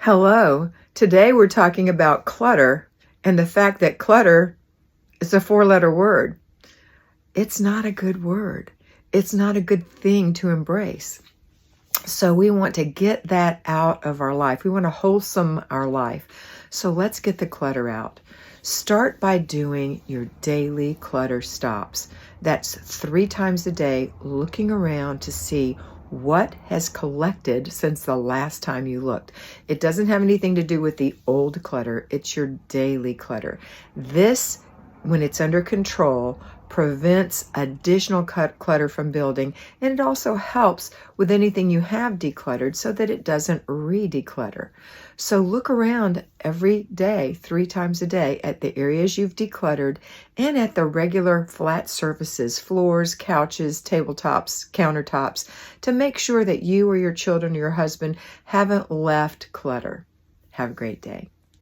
Hello. Today we're talking about clutter and the fact that clutter is a four-letter word. It's not a good word. It's not a good thing to embrace. So we want to get that out of our life. We want to wholesome our life. So let's get the clutter out. Start by doing your daily clutter stops. That's 3 times a day, looking around to see what has collected since the last time you looked. It doesn't have anything to do with the old clutter. It's your daily clutter. This, when it's under control, prevents additional clutter from building, and it also helps with anything you have decluttered so that it doesn't re-declutter. So look around every day, 3 times a day, at the areas you've decluttered and at the regular flat surfaces, floors, couches, tabletops, countertops, to make sure that you or your children or your husband haven't left clutter. Have a great day.